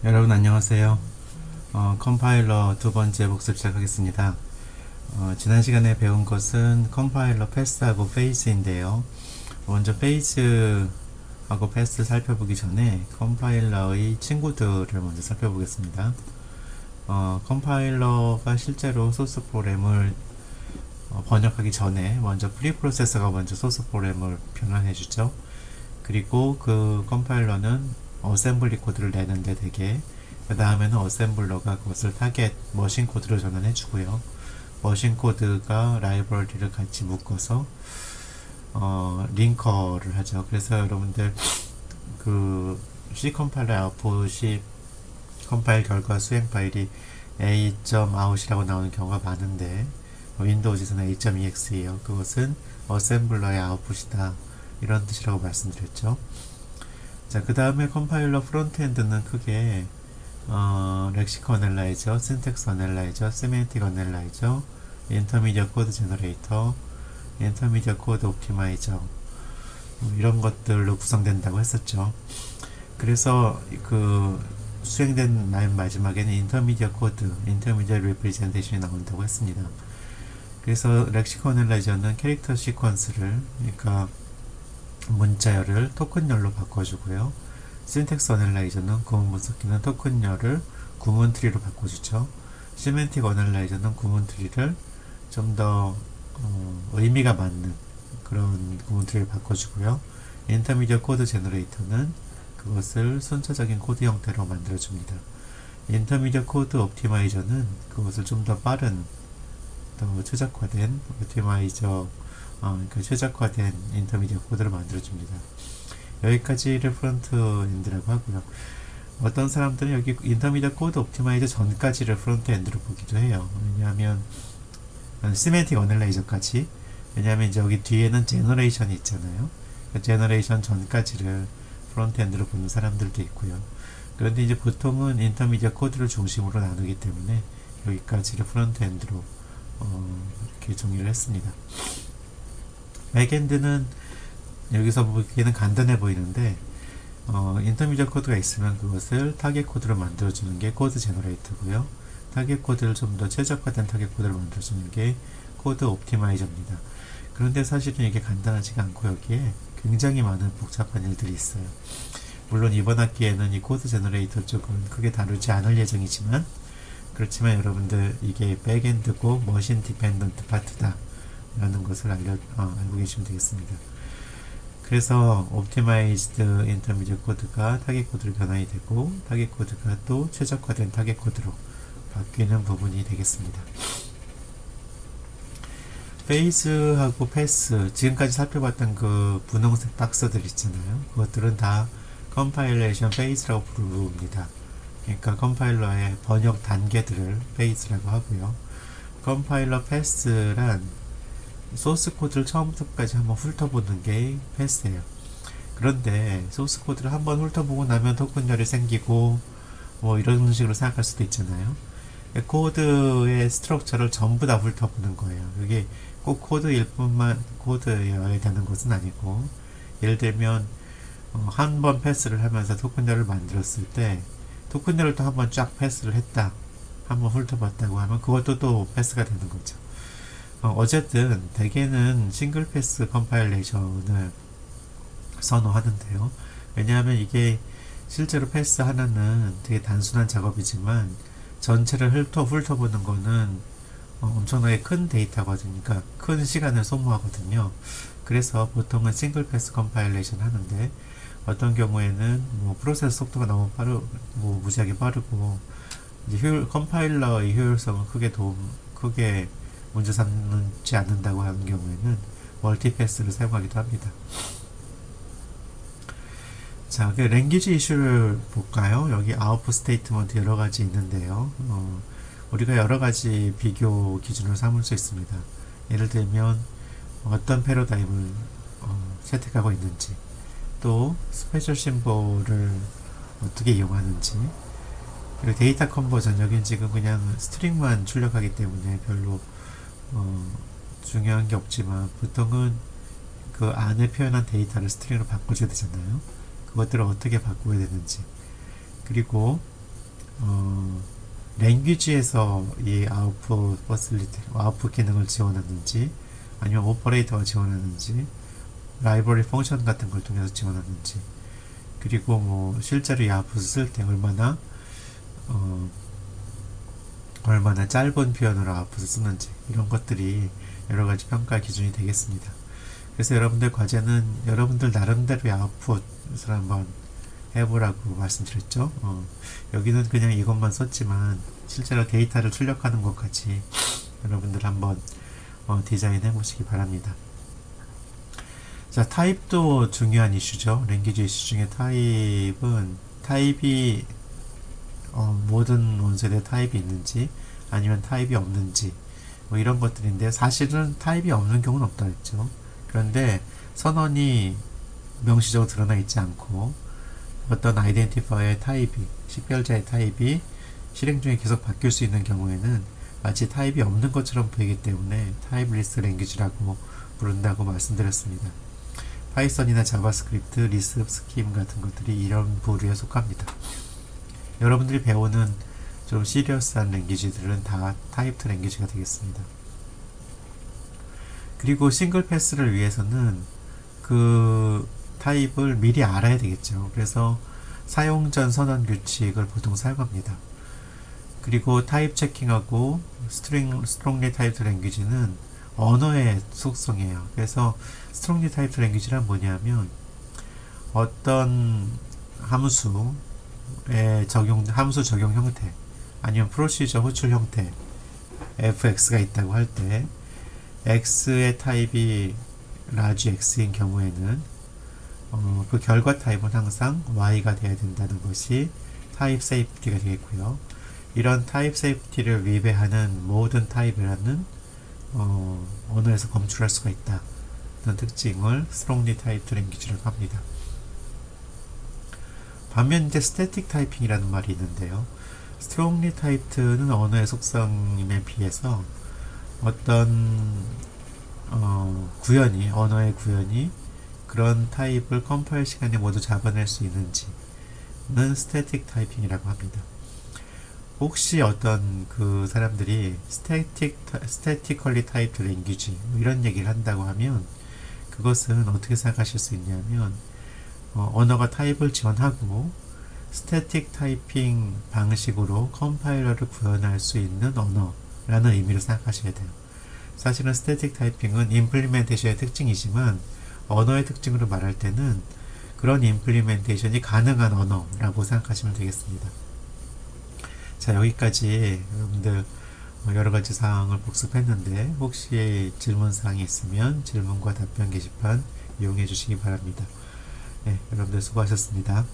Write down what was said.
여러분 안녕하세요. 컴파일러 두 번째 복습 시작하겠습니다. 지난 시간에 배운 것은 컴파일러 패스하고 페이스인데요. 먼저 페이스하고 패스 살펴보기 전에 컴파일러의 친구들을 먼저 살펴보겠습니다. 컴파일러가 실제로 소스 프로그램을 번역하기 전에 먼저 프리프로세서가 먼저 소스 프로그램을 변환해 주죠. 그리고 그 컴파일러는 어셈블리 코드를 내는데 되게 그 다음에는 어셈블러가 그것을 타겟 머신 코드로 전환해 주고요. 머신 코드가 라이브러리를 같이 묶어서 링커를 하죠. 그래서 여러분들 그 C 컴파일러 아웃풋이 컴파일 결과 수행 파일이 a.out이라고 나오는 경우가 많은데 윈도우즈에서는 a.exe예요. 그것은 어셈블러의 아웃풋이다. 이런 뜻이라고 말씀드렸죠. 자, 그 다음에 컴파일러 프론트엔드는 크게 렉시컨 애널라이저, 신텍스 애널라이저, 세멘틱 애널라이저, 인터미디어 코드 제너레이터, 인터미디어 코드 옵티마이저 이런 것들로 구성된다고 했었죠. 그래서 그 수행된 라인 마지막에는 인터미디어 코드, 인터미디어 리프레젠테이션이 나온다고 했습니다. 그래서 렉시컨 애널라이저는 캐릭터 시퀀스를 그러니까 문자열을 토큰열로 바꿔주고요. 신텍스 어널라이저는 구문 분석기는 토큰열을 구문 트리로 바꿔주죠. 시멘틱 어널라이저는 구문 트리를 좀 더 의미가 맞는 그런 구문 트리를 바꿔주고요. 인터미디어 코드 제너레이터는 그것을 순차적인 코드 형태로 만들어줍니다. 인터미디어 코드 옵티마이저는 그것을 좀 더 빠른, 더 최적화된 옵티마이저 그러니까 최적화된 인터미디어 코드를 만들어줍니다. 여기까지를 프론트엔드라고 하고요. 어떤 사람들은 여기 인터미디어 코드 옵티마이저 전까지를 프론트엔드로 보기도 해요. 왜냐하면 시멘틱 어널라이저까지. 왜냐하면 이제 여기 뒤에는 제너레이션이 있잖아요. 그 제너레이션 전까지를 프론트엔드로 보는 사람들도 있고요. 그런데 이제 보통은 인터미디어 코드를 중심으로 나누기 때문에 여기까지를 프론트엔드로 이렇게 정리를 했습니다. 백엔드는 여기서 보기에는 간단해 보이는데 인터미디어 코드가 있으면 그것을 타겟 코드로 만들어주는 게 코드 제너레이터고요. 타겟 코드를 좀 더 최적화된 타겟 코드를 만들어주는 게 코드 옵티마이저입니다. 그런데 사실은 이게 간단하지가 않고 여기에 굉장히 많은 복잡한 일들이 있어요. 물론 이번 학기에는 이 코드 제너레이터 쪽은 크게 다루지 않을 예정이지만 그렇지만 여러분들 이게 백엔드고 머신 디펜던트 파트다 라는 것을 알고 계시면 되겠습니다. 그래서 옵티마이즈드 인터미디어 코드가 타겟 코드로 변환이 되고 타겟 코드가 또 최적화된 타겟 코드로 바뀌는 부분이 되겠습니다. 페이스하고 패스, 지금까지 살펴봤던 그 분홍색 박스들 있잖아요. 그것들은 다 컴파일레이션 페이스라고 부릅니다. 그러니까 컴파일러의 번역 단계들을 페이스라고 하고요. 컴파일러 패스란 소스 코드를 처음부터 끝까지 한번 훑어보는 게 패스예요. 그런데 소스 코드를 한번 훑어보고 나면 토큰열이 생기고 뭐 이런 식으로 생각할 수도 있잖아요. 코드의 스트럭처를 전부 다 훑어보는 거예요. 이게 꼭 코드일 뿐만 코드여야 되는 것은 아니고, 예를 들면 한 번 패스를 하면서 토큰열을 만들었을 때 토큰열을 또 한번 쫙 패스를 했다, 한번 훑어봤다고 하면 그것도 또 패스가 되는 거죠. 어쨌든 대개는 싱글 패스 컴파일레이션을 선호하는데요. 왜냐하면 이게 실제로 패스 하나는 되게 단순한 작업이지만 전체를 훑어보는 거는 엄청나게 큰 데이터거든요. 그러니까 큰 시간을 소모하거든요. 그래서 보통은 싱글 패스 컴파일레이션 하는데 어떤 경우에는 뭐 프로세스 속도가 너무 뭐 무지하게 빠르고 이제 컴파일러의 효율성은 크게 문제 삼지 않는다고 하는 경우에는 멀티패스를 사용하기도 합니다. 자, 그 랭귀지 이슈를 볼까요? 여기 아웃풋 스테이트먼트 여러 가지 있는데요. 우리가 여러 가지 비교 기준을 삼을 수 있습니다. 예를 들면 어떤 패러다임을 채택하고 있는지, 또 스페셜 심볼을 어떻게 이용하는지, 그리고 데이터 컨버전, 여긴 지금 그냥 스트링만 출력하기 때문에 별로 중요한 게 없지만 보통은 그 안에 표현한 데이터를 스트링으로 바꿔줘야 되잖아요. 그것들을 어떻게 바꿔야 되는지, 그리고 랭귀지에서 이 아웃풋 기능을 지원하는지, 아니면 오퍼레이터가 지원하는지, 라이브러리 펑션 같은 걸 통해서 지원하는지, 그리고 뭐 실제로 이 아웃풋을 쓸 때 얼마나 짧은 표현으로 아웃풋을 쓰는지, 이런 것들이 여러 가지 평가 기준이 되겠습니다. 그래서 여러분들 과제는 여러분들 나름대로의 아웃풋을 한번 해보라고 말씀드렸죠. 여기는 그냥 이것만 썼지만 실제로 데이터를 출력하는 것까지 여러분들 한번 디자인 해보시기 바랍니다. 자, 타입도 중요한 이슈죠. 랭귀지 이슈 중에 타입이 모든 원소에 타입이 있는지 아니면 타입이 없는지 뭐 이런 것들인데, 사실은 타입이 없는 경우는 없다 했죠. 그런데 선언이 명시적으로 드러나 있지 않고 어떤 아이덴티파이어의 식별자의 타입이 실행 중에 계속 바뀔 수 있는 경우에는 마치 타입이 없는 것처럼 보이기 때문에 타입리스 랭귀지라고 부른다고 말씀드렸습니다. 파이썬이나 자바스크립트, 리스프, 스킴 같은 것들이 이런 부류에 속합니다. 여러분들이 배우는 좀 시리어스한 랭귀지들은 다 타입드 랭귀지가 되겠습니다. 그리고 싱글 패스를 위해서는 그 타입을 미리 알아야 되겠죠. 그래서 사용 전 선언 규칙을 보통 사용합니다. 그리고 타입 체킹하고 스트롱리 타입드 랭귀지는 언어의 속성이에요. 그래서 스트롱리 타입드 랭귀지란 뭐냐면 어떤 함수 적용 형태 아니면 프로시저 호출 형태 fx가 있다고 할 때 x의 타입이 large x인 경우에는 그 결과 타입은 항상 y가 되어야 된다는 것이 타입 세이프티가 되겠고요. 이런 타입 세이프티를 위배하는 모든 타입이라는 언어에서 검출할 수가 있다. 그런 특징을 strongly typed language라고 합니다. 반면 이제 static typing이라는 말이 있는데요. strongly typed는 언어의 속성에 비해서 어떤 언어의 구현이 그런 타입을 컴파일 시간에 모두 잡아낼 수 있는지는 static typing이라고 합니다. 혹시 어떤 그 사람들이 statically typed language 이런 얘기를 한다고 하면 그것은 어떻게 생각하실 수 있냐면 언어가 타입을 지원하고 스태틱 타이핑 방식으로 컴파일러를 구현할 수 있는 언어라는 의미로 생각하셔야 돼요. 사실은 스태틱 타이핑은 임플리멘테이션의 특징이지만 언어의 특징으로 말할 때는 그런 임플리멘테이션이 가능한 언어라고 생각하시면 되겠습니다. 자, 여기까지 여러분들 여러가지 사항을 복습했는데 혹시 질문사항이 있으면 질문과 답변 게시판 이용해 주시기 바랍니다. 네, 여러분들 수고하셨습니다.